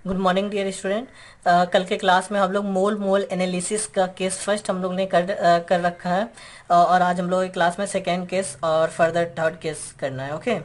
Good morning dear student. कल के class में हम लोग मोल मोल एनालिसिस का केस फर्स्ट हम लोग ने कर रखा है। और आज हम लोग की क्लास में सेकेंड केस और फर्दर थर्ड केस करना है। ओके,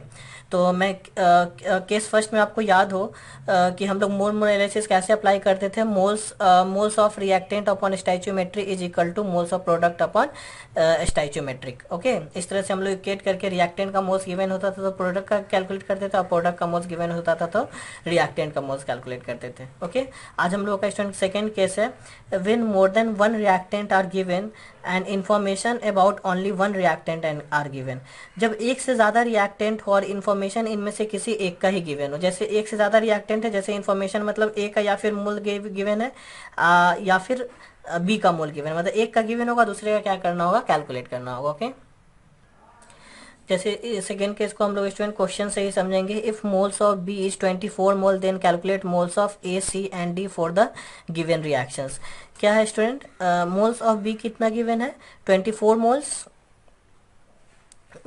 तो मैं केस फर्स्ट में आपको याद हो कि हम लोग मोल मोल एनालिसिस कैसे अप्लाई करते थे। Moles of reactant upon stoichiometry is equal to moles of product upon stoichiometric. Okay, इस तरह से हम लोग इक्वेट करके रिएक्टेंट का मोल्स गिवन होता था तो प्रोडक्ट का कैलकुलेट करते थे, और प्रोडक्ट का मोल्स गिवन होता था तो रिएक्टेंट का मोल्स कैलकुलेट करते थे। ओके, आज हम लोग का स्टूडेंट सेकेंड केस है। When more than one reactant are given and information about only one reactant and are given. जब एक से ज्यादा रिएक्टेंट हो और इन्फॉर्मेशन इनमें से किसी एक का ही गिवन हो, जैसे एक से ज्यादा रिएक्टेंट है, जैसे इन्फॉर्मेशन मतलब ए का या फिर मोल गिवन है, या फिर बी का मोल गिवन, मतलब एक का गिवन होगा, दूसरे का क्या करना होगा, कैलकुलेट करना होगा। ओके, जैसे सेकेंड केस को हम लोग स्टूडेंट क्वेश्चन से ही समझेंगे। If moles of B is 24 mole then calculate moles of A C and D for the given reactions. क्या है स्टूडेंट, मोल्स ऑफ बी कितना गिवन है, 24 मोल्स।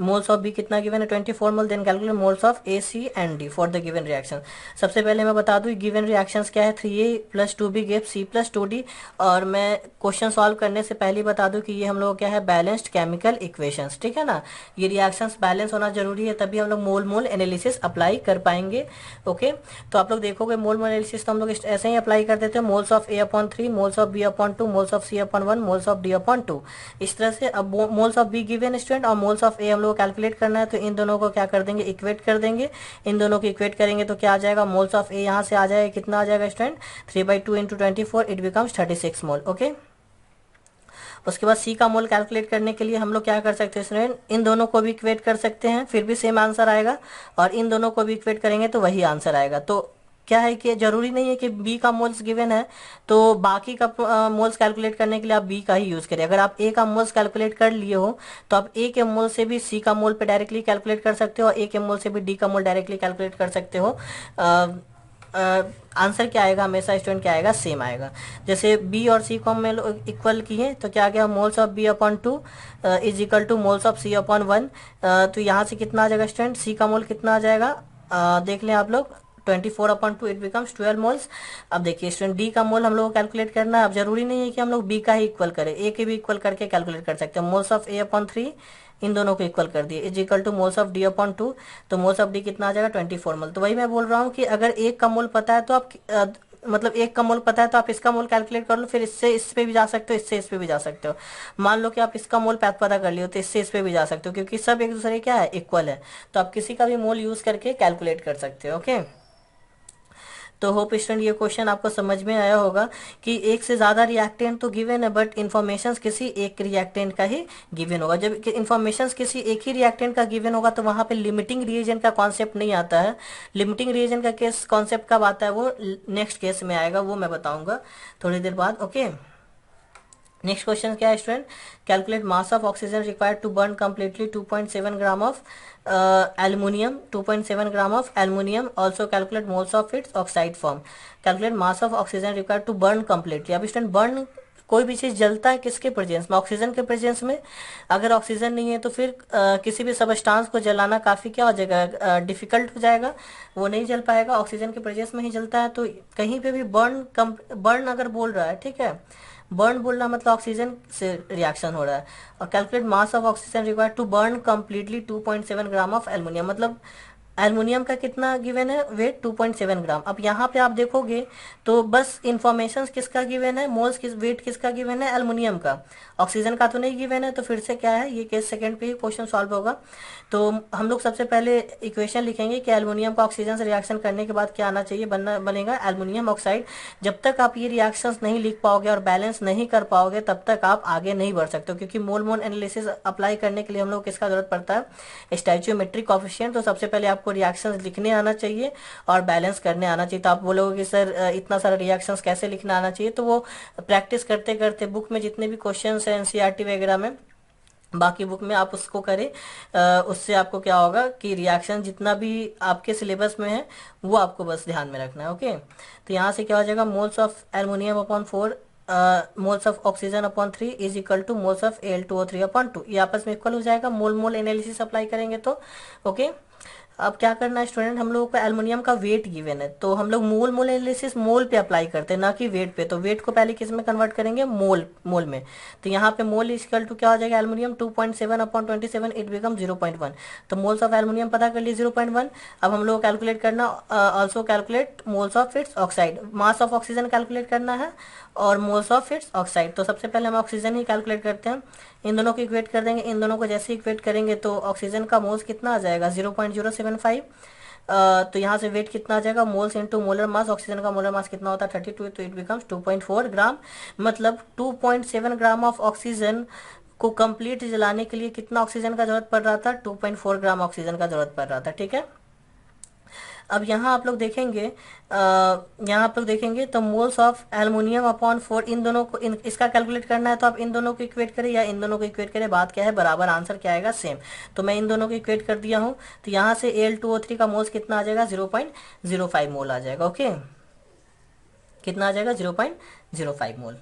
मोल्स ऑफ बी कितना गिवन है, 24 mole. Then calculate moles of A C and D for the given reaction. सबसे पहले मैं बता दूं गिवन रिएक्शंस क्या है, 3a plus 2b give c plus 2d। और मैं क्वेश्चन सॉल्व करने से पहले बता दूं कि ये हम लोग क्या है, बैलेंस्ड केमिकल इक्वेशंस, ठीक है ना। ये रिएक्शंस बैलेंस होना जरूरी है, तभी हम लोग मोल मोल एनालिसिस अप्लाई कर पाएंगे। ओके, तो आप लोग देखोगे मोल मोल एनालिसिस तो हम लोग ऐसे ही अप्लाई कर देते हैं, moles of a upon 3, moles of b upon 2, moles of c upon 1, moles of d upon 2, इस तरह से। अब moles of b given student और मोल्स ऑफ a हम लोग कैलकुलेट करना है, तो इन दोनों को क्या कर देंगे, इक्वेट कर देंगे। इन दोनों को इक्वेट करेंगे तो क्या आ जाएगा, मोल्स ऑफ ए यहाँ से आ जाएगा, कितना आ जाएगा student, 3/2 into 24, it becomes 36 mole. Okay, उसके बाद सी का मोल कैलकुलेट करने के लिए हम लोग क्या कर सकते हैं स्टूडेंट, इन दोनों को भी इक्वेट कर सकते हैं, फिर भी सेम आंसर आएगा, और इन दोनों को भी इक्वेट करेंगे तो वही आंसर आएगा। तो क्या है कि जरूरी नहीं है कि बी का मोल्स गिवन है तो बाकी का मोल्स कैलकुलेट करने के लिए आप बी का ही यूज करें। अगर आप ए का मोल्स कैलकुलेट कर लिए हो तो आप ए के मोल से भी सी का मोल पे डायरेक्टली कैलकुलेट कर सकते हो, और ए के मोल से भी डी का मोल डायरेक्टली कैलकुलेट कर सकते हो। आंसर क्या आएगा, हमेशा स्टूडेंट क्या आएगा, सेम आएगा। जैसे बी और सी को हम इक्वल किए तो क्या गया, moles of B upon 2 is equal to moles of C upon 1। तो यहाँ से कितना आ जाएगा स्टूडेंट, सी का मोल कितना आ जाएगा, देख लें आप लोग, 24 अपॉन 2 इट बिकम्स 12 मोल्स। अब देखिए स्टूडेंट डी का मोल हम लोग को कैलकुलेट करना है। अब जरूरी नहीं है कि हम लोग बी का ही इक्वल करें, ए के भी इक्वल करके कैलकुलेट कर सकते हैं। मोल्स ऑफ ए अपॉन 3, इन दोनों को इक्वल कर दिए, is equal to moles of D upon 2। तो मोल्स ऑफ डी कितना आ जाएगा, 24 मोल। तो वही मैं बोल रहा हूँ कि अगर एक का मोल पता है तो आप मतलब एक का मोल पता है तो आप इसका मोल कैलकुलेट कर लो, फिर इससे इस पे भी जा सकते हो, इससे इस पे भी जा सकते हो। मान लो कि आप इसका मोल पता कर लियो तो इससे इस पे भी जा सकते हो, क्योंकि सब एक दूसरे क्या है, इक्वल है। तो आप किसी का भी मोल यूज करके कैलकुलेट कर सकते हो। ओके, तो होप स्टूडेंट ये क्वेश्चन आपको समझ में आया होगा कि एक से ज्यादा रिएक्टेंट तो गिवन है, बट इन्फॉर्मेशन किसी एक रिएक्टेंट का ही गिवन होगा। जब इन्फॉर्मेशन किसी एक ही रिएक्टेंट का गिवन होगा तो वहां पे लिमिटिंग रिएजेंट का कॉन्सेप्ट नहीं आता है। लिमिटिंग रिएजेंट का केस कॉन्सेप्ट कब आता है, वो नेक्स्ट केस में आएगा, वो मैं बताऊंगा थोड़ी देर बाद। ओके, नेक्स्ट क्वेश्चन क्या है student, calculate mass of oxygen required to burn completely 2.7 gram of aluminium, 2.7 gram of aluminium. Also calculate moles of its oxide form. Calculate mass of oxygen required to burn completely. अब student burn, कोई भी चीज जलता है किसके presence में, oxygen के presence में। अगर ऑक्सीजन नहीं है तो फिर किसी भी सबस्टांस को जलाना काफी क्या हो जाएगा, डिफिकल्ट हो जाएगा, वो नहीं जल पाएगा, ऑक्सीजन के प्रेजेंस में ही जलता है। तो कहीं पे भी बर्न अगर बोल रहा है, ठीक है, बर्न बोलना मतलब ऑक्सीजन से रिएक्शन हो रहा है। और calculate mass of oxygen required to burn completely 2.7 gram of aluminium, मतलब एल्युमिनियम का कितना गिवन है, वेट 2.7 ग्राम। अब यहाँ पे आप देखोगे तो बस इंफॉर्मेशन किसका गिवन है, मोल्स किस, वेट किसका गिवन है, एल्युमिनियम का, ऑक्सीजन का तो नहीं गिवन है। तो फिर से क्या है, ये केस सेकंड पे ही क्वेश्चन सॉल्व होगा। तो हम लोग सबसे पहले इक्वेशन लिखेंगे कि एल्युमिनियम का ऑक्सीजन से रिएक्शन करने के बाद क्या आना चाहिए, बनेगा एल्युमिनियम ऑक्साइड। जब तक आप ये रिएक्शंस नहीं लिख पाओगे और बैलेंस नहीं कर पाओगे तब तक आप आगे नहीं बढ़ सकते हो, क्योंकि मोल मोल एनालिसिस अप्लाई करने के लिए हम लोग किसका जरूरत पड़ता है, स्टैच्यूमेट्रिक कोएफिशिएंट। तो सबसे पहले आपको रिएक्शंस लिखने आना चाहिए और बैलेंस करने आना चाहिए। तो आप बोलोगे कि सर इतना सारा रिएक्शंस कैसे लिखना आना चाहिए, तो वो प्रैक्टिस करते करते बुक में जितने भी क्वेश्चंस हैं एनसीईआरटी वगैरह में, बाकी बुक में आप उसको करें, उससे आपको क्या होगा कि रिएक्शन जितना भी आपके सिलेबस में है वो आपको बस ध्यान में रखना है। ओके, तो यहाँ से क्या हो जाएगा, moles of aluminium upon 4, moles of oxygen upon 3 is equal to moles of Al2O3 upon 2। ये आपस में इक्वल हो जाएगा मोल मोल एनालिसिस अप्लाई करेंगे तो। ओके, अब क्या करना है स्टूडेंट, हम लोगों को एल्युमिनियम का वेट गिवन है, तो हम लोग मोल मोल एनालिसिस मोल पे अप्लाई करते हैं ना कि वेट पे। तो वेट को पहले किस में कन्वर्ट करेंगे, मोल मोल में। तो यहाँ पे मोल इक्वल टू क्या हो जाएगा, एल्युमिनियम 2.7 अपॉन 27 इट बिकम 0.1। तो मोल्स ऑफ एल्युमिनियम पता कर लिए 0.1। अब हम लोग कैलकुलेट करना, also calculate moles of its oxide, mass of oxygen calculate करना है और मोल्स ऑफ इट्स ऑक्साइड। तो सबसे पहले हम ऑक्सीजन ही कैलकुलेट करते हैं, इन दोनों को इक्वेट कर देंगे। इन दोनों को जैसे इक्वेट करेंगे तो ऑक्सीजन का मोल्स कितना आ जाएगा 0.075। तो यहाँ से वेट कितना आ जाएगा, मोल्स इंटू मोलर मास, ऑक्सीजन का मोलर मास कितना होता है 32, तो इट बिकम्स 2.4 ग्राम। मतलब 2.7 ग्राम ऑफ ऑक्सीजन को कंप्लीट जलाने के लिए कितना ऑक्सीजन का जरूरत पड़ रहा था, 2.4 ग्राम ऑक्सीजन का जरूरत पड़ रहा था। ठीक है, अब यहाँ आप लोग देखेंगे, यहाँ आप लोग देखेंगे तो मोल्स ऑफ एल्युमिनियम अपॉन 4, इन दोनों को इसका कैलकुलेट करना है, तो आप इन दोनों को इक्वेट करें या इन दोनों को इक्वेट करें, बात क्या है, बराबर, आंसर क्या आएगा, सेम। तो मैं इन दोनों को इक्वेट कर दिया हूँ, तो यहाँ से Al2O3 का मोल्स कितना आ जाएगा, 0.05 मोल आ जाएगा। ओके, कितना आ जाएगा, 0.05 मोल।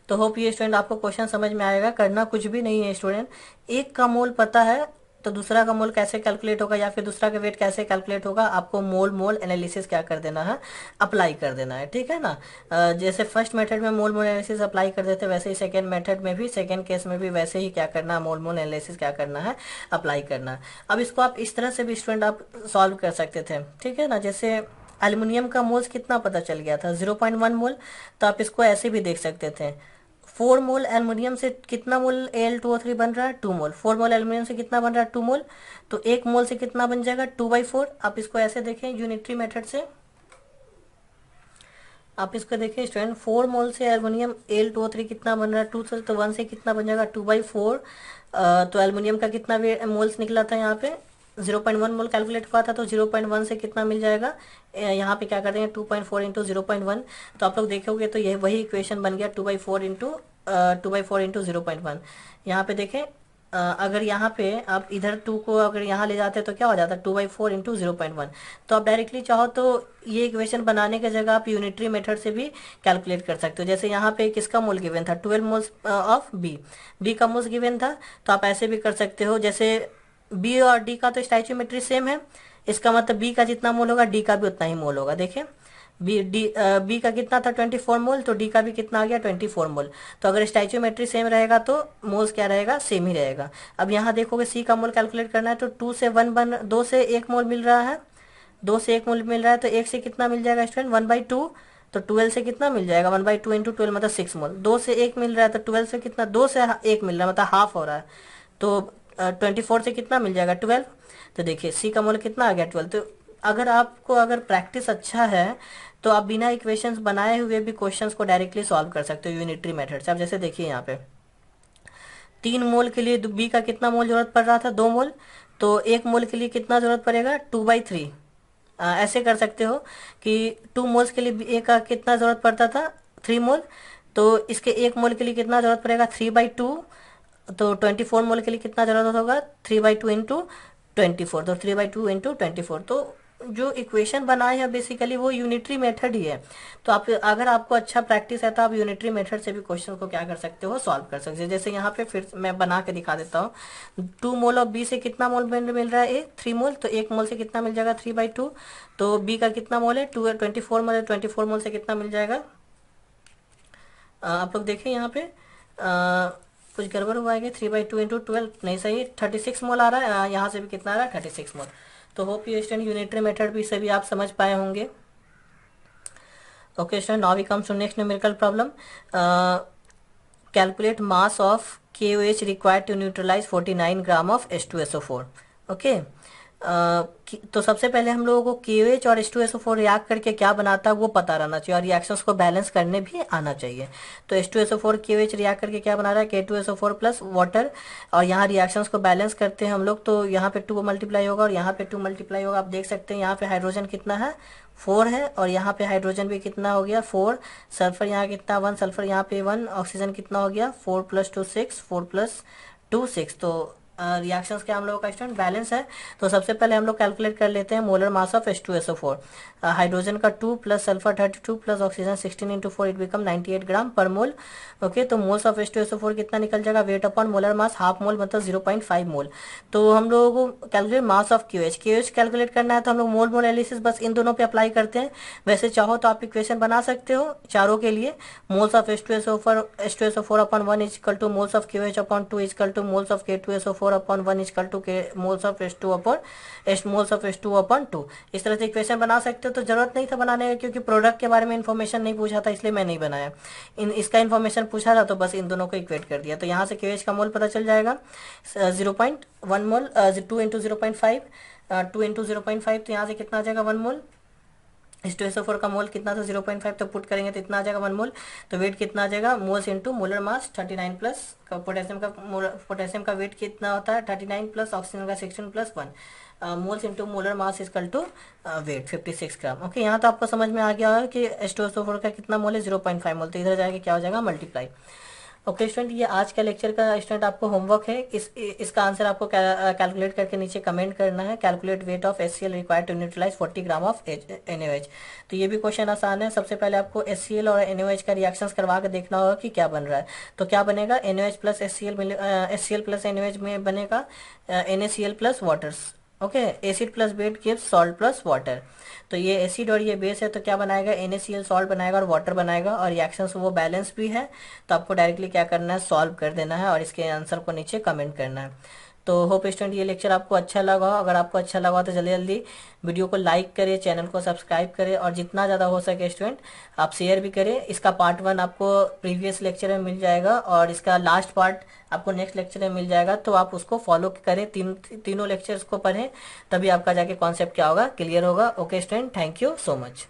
तो होप ये स्टूडेंट आपको क्वेश्चन समझ में आएगा। करना कुछ भी नहीं है स्टूडेंट, एक का मोल पता है तो दूसरा का मोल कैसे कैलकुलेट होगा या फिर दूसरा का वेट कैसे कैलकुलेट होगा, आपको मोल मोल एनालिसिस क्या कर देना है, अप्लाई कर देना है। ठीक है ना, जैसे फर्स्ट मेथड में मोल मोल एनालिसिस अप्लाई कर देते, वैसे ही सेकेंड मेथड में भी, सेकेंड केस में भी वैसे ही क्या करना है, मोल मोल एनालिसिस क्या करना है, अप्लाई करना है। अब इसको आप इस तरह से भी स्टूडेंट आप सॉल्व कर सकते थे। ठीक है ना, जैसे एल्युमिनियम का मोल्स कितना पता चल गया था, 0.1 मोल, तो आप इसको ऐसे भी देख सकते थे, 4 मोल एल्युमिनियम से कितना मोल Al2O3 बन रहा है, 2 मोल। 4 मोल एल्युमिनियम से कितना बन रहा है, 2 मोल। तो 1 मोल से कितना बन जाएगा, 2/4। आप इसको ऐसे देखें यूनिटरी मेथड से, आप इसको देखें स्टूडेंट, 4 मोल से एल्युमिनियम Al2O3 कितना बन रहा है, 2 से, तो 1 से कितना बन जाएगा, 2/4। तो एल्युमिनियम का कितना मोल्स निकला था यहाँ पे, 0.1 मोल कैलकुलेट हुआ था, तो 0.1 से कितना मिल जाएगा, यहाँ पे क्या कर देंगे 2.4 इंटू 0.1। तो आप लोग देखोगे तो ये वही इक्वेशन बन गया 2/4 इंटू 0.1। यहाँ पे देखें, अगर यहाँ पे आप इधर 2 को अगर यहाँ ले जाते तो क्या हो जाता, 2/4 इंटू 0.1। तो आप डायरेक्टली चाहो तो ये इक्वेशन बनाने की जगह आप यूनिटरी मेथड से भी कैलकुलेट कर सकते हो। जैसे यहाँ पे किसका मोल गिवन था, 12 मोल्स ऑफ बी का मोल्स गिवन था, तो आप ऐसे भी कर सकते हो। जैसे बी और डी का तो स्टाइचियोमेट्री सेम है, इसका मतलब बी का जितना मोल होगा डी का भी उतना ही मोल होगा। देखें बी का कितना था 24 मोल, तो डी का भी कितना आ गया 24 मोल। तो अगर स्टाइचियोमेट्री सेम रहेगा तो मोल्स क्या रहेगा, सेम ही रहेगा। अब यहाँ देखोगे सी का मोल कैलकुलेट करना है, तो 2 से 1 मोल मिल रहा है, 2 से 1 मोल मिल रहा है, तो 1 से कितना मिल जाएगा स्टूडेंट, 1/2। तो 12 से कितना मिल जाएगा, 1/2 इंटू 12 मतलब 6 मोल। 2 से 1 मिल रहा है तो 12 से कितना, 2 से 1 मिल रहा है मतलब हाफ हो रहा है, तो 24 से कितना मिल जाएगा 12। तो देखिए सी का मोल कितना आ गया 12। तो अगर प्रैक्टिस अच्छा है तो आप बिना इक्वेशंस बनाए हुए भी क्वेश्चंस को डायरेक्टली सॉल्व कर सकते हो यूनिटरी मेथड से। अब जैसे देखिए यहाँ पे 3 मोल के लिए बी का कितना मोल जरूरत पड़ रहा था, 2 मोल, तो 1 मोल के लिए कितना जरूरत पड़ेगा, 2/3। ऐसे कर सकते हो कि 2 मोल्स के लिए ए का कितना जरूरत पड़ता था, 3 मोल, तो इसके 1 मोल के लिए कितना जरूरत पड़ेगा, 3/2। तो 24 मोल के लिए कितना जरूरत होगा, 3/2 इंटू 24, तो 3/2 इंटू 24। तो जो इक्वेशन बनाए हैं बेसिकली वो यूनिटरी मेथड ही है। तो आप अगर आपको अच्छा प्रैक्टिस है तो आप यूनिटरी मेथड से भी क्वेश्चन को क्या कर सकते हो, सॉल्व कर सकते हो। जैसे यहाँ पे फिर मैं बना के दिखा देता हूँ, 2 मोल ऑफ बी से कितना मोल मिल रहा है, 3 मोल, तो 1 मोल से कितना मिल जाएगा 3/2। तो बी का कितना मोल है 24 मोल है, 24 मोल से कितना मिल जाएगा, आप लोग देखें यहाँ पे कुछ गड़बड़ हुआ है, 3/2 इंटू 12 नहीं सही, 36 मोल आ रहा है, यहाँ से भी कितना आ रहा है 36 मोल। तो होप ये स्टूडेंट यूनिटरी मेथड भी से भी आप समझ पाए होंगे। Okay student, now we come to next numerical problem. Calculate mass of KOH required to neutralise 49 gram of H2SO4। Okay, तो सबसे पहले हम लोगों को KOH और H2SO4 रिएक्ट करके क्या बनाता है वो पता रहना चाहिए और रिएक्शंस को बैलेंस करने भी आना चाहिए। तो H2SO4 KOH रिएक्ट करके क्या बना रहा है, K2SO4 प्लस वाटर, और यहाँ रिएक्शंस को बैलेंस करते हैं हम लोग, तो यहाँ पे 2 मल्टीप्लाई होगा और यहाँ पे 2 मल्टीप्लाई होगा। आप देख सकते हैं यहाँ पे हाइड्रोजन कितना है 4 है, और यहाँ पे हाइड्रोजन भी कितना हो गया 4, सल्फर यहाँ कितना 1, सल्फर यहाँ पे 1, ऑक्सीजन कितना हो गया 4 + 2 6, 4 + 2 6। तो रिएक्शंस क्या हम लोगों का स्टूडेंट बैलेंस है। तो सबसे पहले हम लोग कैलकुलेट कर लेते हैं molar mass of H2SO4। Hydrogen का 2 plus sulphur 32 plus oxygen 16 into 4 it become 98 ग्राम पर मोल। ओके, तो मोल्स ऑफ H2SO4 कितना निकल जाएगा, weight upon molar mass half mole मतलब 0.5 मोल। तो हम लोगों को calculate mass of QH calculate करना है, तो हम लोग मोल मोल एनालिसिस बस इन दोनों पे अप्लाई करते हैं। वैसे चाहो तो आप इक्वेशन बना सकते हो चारों के लिए। Moles of H2SO4 upon 1 is equal to moles of QH upon 2 is equal to moles of K2SO4 upon 1 is equal to moles of H2 upon 2। इस तरह से इक्वेशन बना सकते हो। तो जरूरत नहीं था बनाने का, क्योंकि प्रोडक्ट के बारे में इन्फॉर्मेशन नहीं पूछा था, इसलिए मैं नहीं बनाया। इसका इन्फॉर्मेशन पूछा था तो बस इन दोनों को इक्वेट कर दिया। तो यहाँ से QH का मोल पता चल जाएगा 0.1 मोल, 2 इंटू 0.5, 2 इंटू 0.5, तो यहाँ से कितना आ जाएगा 1 मोल। H2SO4 का मोल कितना था 0.5, तो पुट करेंगे तो इतना आ जाएगा 1 मोल। तो वेट कितना आ जाएगा, moles into molar mass 39 plus potassium का वेट कितना होता है 39 प्लस ऑक्सीजन का 16 plus 1 moles into molar mass equal to weight 56 gram. Okay, यहाँ तो आपको समझ में आ गया है कि H2SO4 का कितना मोल है 0.5 मोल। तो इधर जाएगा क्या हो जाएगा मल्टीप्लाई। ओके स्टूडेंट, ये आज का लेक्चर का स्टूडेंट आपको होमवर्क है। इसका आंसर आपको कैलकुलेट करके नीचे कमेंट करना है। Calculate weight of HCl required to neutralise 40 gram of NaOH। तो ये भी क्वेश्चन आसान है। सबसे पहले आपको HCl और NaOH का रिएक्शंस करवा के देखना होगा कि क्या बन रहा है। तो क्या बनेगा, NaOH plus HCl plus NaOH में बनेगा NaCl plus waters. Okay, acid plus base gives salt plus water. तो ये एसिड और ये बेस है, तो क्या बनाएगा NaCl सॉल्ट बनाएगा और वाटर बनाएगा, और रिएक्शंस वो बैलेंस भी है। तो आपको डायरेक्टली क्या करना है, सॉल्व कर देना है और इसके आंसर को नीचे कमेंट करना है। तो होप स्टूडेंट ये लेक्चर आपको अच्छा लगा हो। अगर आपको अच्छा लगा तो जल्दी जल्दी वीडियो को लाइक करें, चैनल को सब्सक्राइब करें, और जितना ज़्यादा हो सके स्टूडेंट आप शेयर भी करें। इसका पार्ट 1 आपको प्रीवियस लेक्चर में मिल जाएगा और इसका लास्ट पार्ट आपको नेक्स्ट लेक्चर में मिल जाएगा। तो आप उसको फॉलो करें, तीनों लेक्चर्स को पढ़ें, तभी आपका जाके कॉन्सेप्ट क्या होगा क्लियर होगा। Okay student, thank you so much.